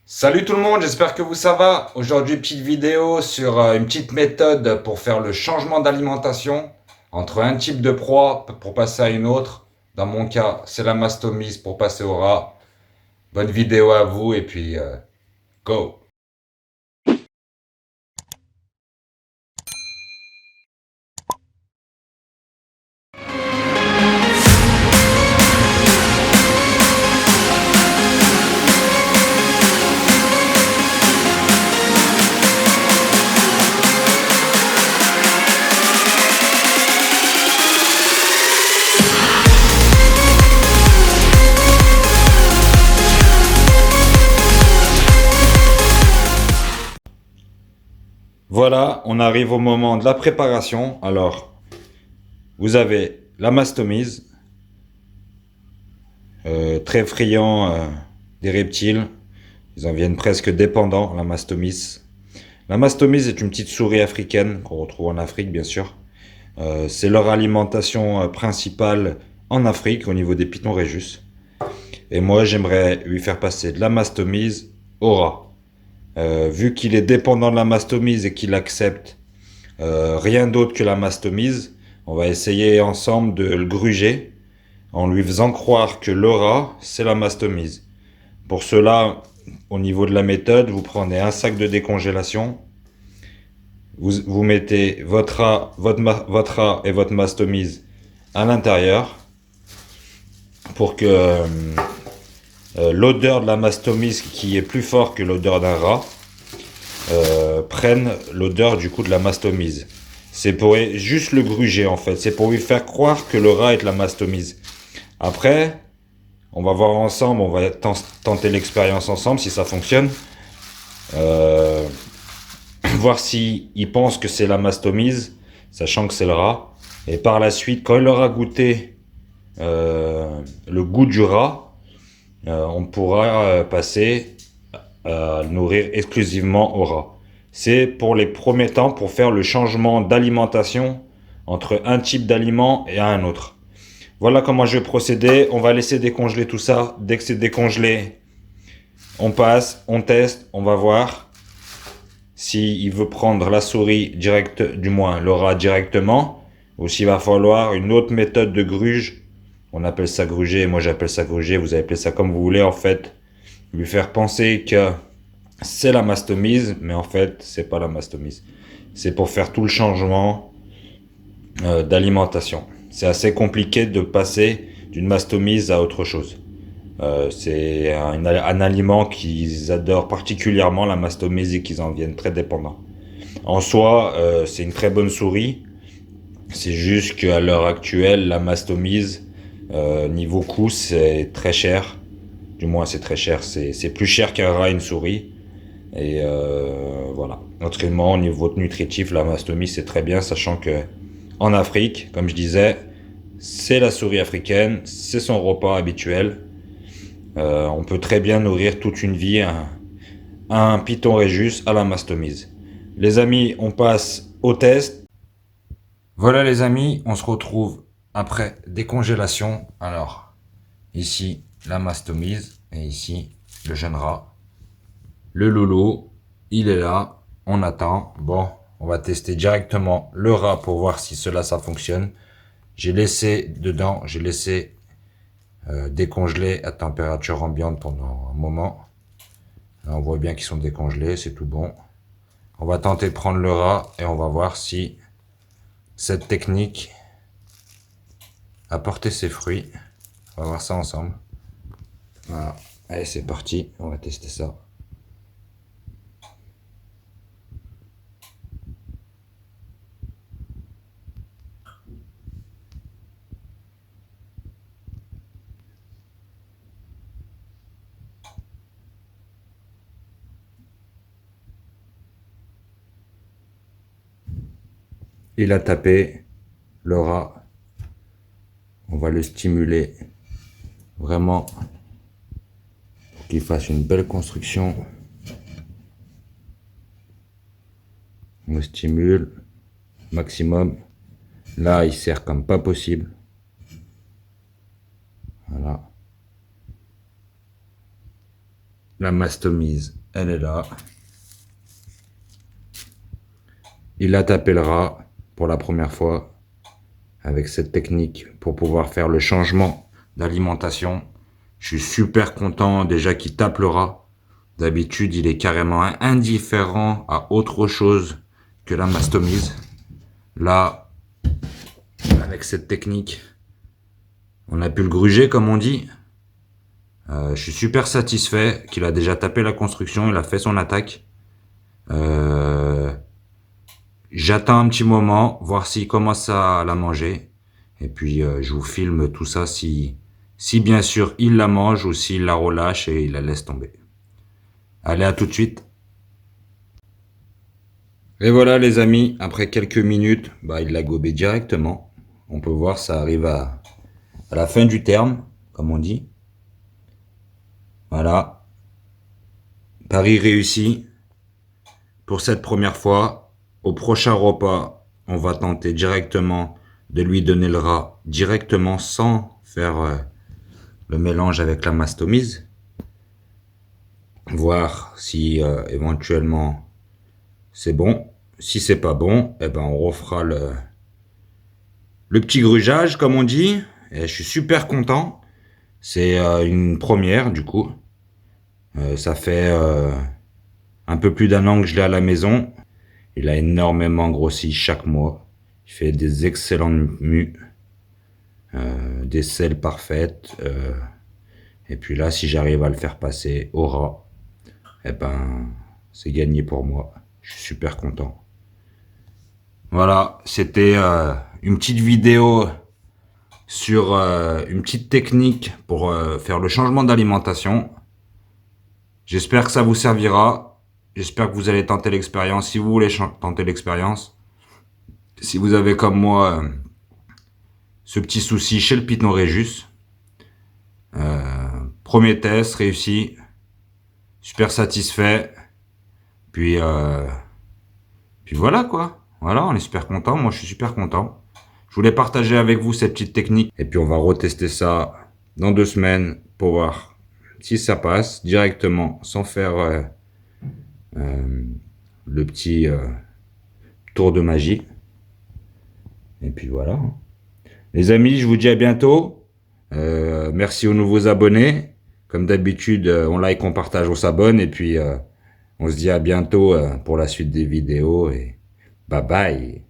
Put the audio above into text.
Salut tout le monde, j'espère que ça va. Aujourd'hui, petite vidéo sur une petite méthode pour faire le changement d'alimentation entre un type de proie pour passer à une autre. Dans mon cas, c'est la mastomise pour passer au rat. Bonne vidéo à vous et puis go! Voilà, on arrive au moment de la préparation. Alors, vous avez la mastomise, très friand des reptiles. Ils en viennent presque dépendants, la mastomise. La mastomise est une petite souris africaine qu'on retrouve en Afrique, bien sûr. C'est leur alimentation principale en Afrique, au niveau des pitons Rhésus. Et moi, j'aimerais lui faire passer de la mastomise au rat. Vu qu'il est dépendant de la mastomise et qu'il accepte rien d'autre que la mastomise, on va essayer ensemble de le gruger en lui faisant croire que le rat, c'est la mastomise. Pour cela, au niveau de la méthode, vous prenez un sac de décongélation, vous mettez votre rat et votre mastomise à l'intérieur pour que l'odeur de la mastomise, qui est plus fort que l'odeur d'un rat, prenne l'odeur du coup de la mastomise. C'est pour juste le gruger en fait, c'est pour lui faire croire que le rat est la mastomise. Après, on va voir ensemble, on va tenter l'expérience ensemble si ça fonctionne. Euh, Voir si il pense que c'est la mastomise, sachant que c'est le rat. Et par la suite, quand il aura goûté le goût du rat, on pourra passer à nourrir exclusivement au rat. C'est pour les premiers temps pour faire le changement d'alimentation entre un type d'aliment et un autre. Voilà comment je vais procéder. On va laisser décongeler tout ça. Dès que c'est décongelé, on passe, on teste, on va voir s'il veut prendre la souris direct, du moins le rat directement, ou s'il va falloir une autre méthode de gruge. On appelle ça gruger, moi j'appelle ça gruger, vous appelez ça comme vous voulez en fait. Lui faire penser que c'est la mastomise, mais en fait c'est pas la mastomise. C'est pour faire tout le changement d'alimentation. C'est assez compliqué de passer d'une mastomise à autre chose. C'est un aliment qu'ils adorent particulièrement, la mastomise, et qu'ils en viennent très dépendants. En soi, c'est une très bonne souris. C'est juste qu'à l'heure actuelle, la mastomise, niveau coût, c'est très cher. Du moins, c'est très cher. C'est plus cher qu'un rat et une souris. Et voilà. Autrement, au niveau nutritif, la mastomise, c'est très bien, sachant que en Afrique, comme je disais, c'est la souris africaine, c'est son repas habituel. On peut très bien nourrir toute une vie un python Rhésus à la mastomise. Les amis, on passe au test. Voilà les amis, on se retrouve après décongélation. Alors, ici la mastomise et ici le jeune rat. Le loulou, il est là, on attend. Bon, on va tester directement le rat pour voir si ça fonctionne. J'ai laissé dedans, j'ai laissé décongeler à température ambiante pendant un moment. Là, on voit bien qu'ils sont décongelés, c'est tout bon. On va tenter de prendre le rat et on va voir si cette technique a porté ses fruits. On va voir ça ensemble. Voilà. Allez, c'est parti, on va tester ça. Il a tapé, le rat. On va le stimuler vraiment pour qu'il fasse une belle construction. On le stimule maximum. Là, il sert comme pas possible. Voilà. La mastomise, elle est là. Il la tapera pour la première fois avec cette technique pour pouvoir faire le changement d'alimentation. Je suis super content déjà qu'il tape le rat. D'habitude, il est carrément indifférent à autre chose que la mastomise. Là, avec cette technique, on a pu le gruger comme on dit. Je suis super satisfait qu'il a déjà tapé la construction, il a fait son attaque. J'attends un petit moment, voir s'il commence à la manger. Et puis je vous filme tout ça si bien sûr il la mange ou s'il la relâche et il la laisse tomber. Allez, à tout de suite. Et voilà les amis, après quelques minutes, il l'a gobé directement. On peut voir, ça arrive à la fin du terme, comme on dit. Voilà. Pari réussi pour cette première fois. Au prochain repas, on va tenter directement de lui donner le rat directement sans faire le mélange avec la mastomise. Voir si éventuellement c'est bon. Si c'est pas bon, on refera le petit grugeage comme on dit. Et je suis super content. C'est une première du coup. Ça fait un peu plus d'1 an que je l'ai à la maison. Il a énormément grossi chaque mois. Il fait des excellentes mues. Des selles parfaites. Et puis là, si j'arrive à le faire passer au rat, c'est gagné pour moi. Je suis super content. Voilà, c'était une petite vidéo sur une petite technique pour faire le changement d'alimentation. J'espère que ça vous servira. J'espère que vous allez tenter l'expérience si vous voulez tenter l'expérience. Si vous avez comme moi ce petit souci chez le Python Régis. Premier test réussi. Super satisfait. Puis voilà quoi. Voilà, on est super content. Moi je suis super content. Je voulais partager avec vous cette petite technique. Et puis on va retester ça dans 2 semaines pour voir si ça passe directement sans faire le petit tour de magie. Et puis voilà. Les amis, je vous dis à bientôt. Merci aux nouveaux abonnés. Comme d'habitude, on like, on partage, on s'abonne. Et puis on se dit à bientôt pour la suite des vidéos. Et bye bye.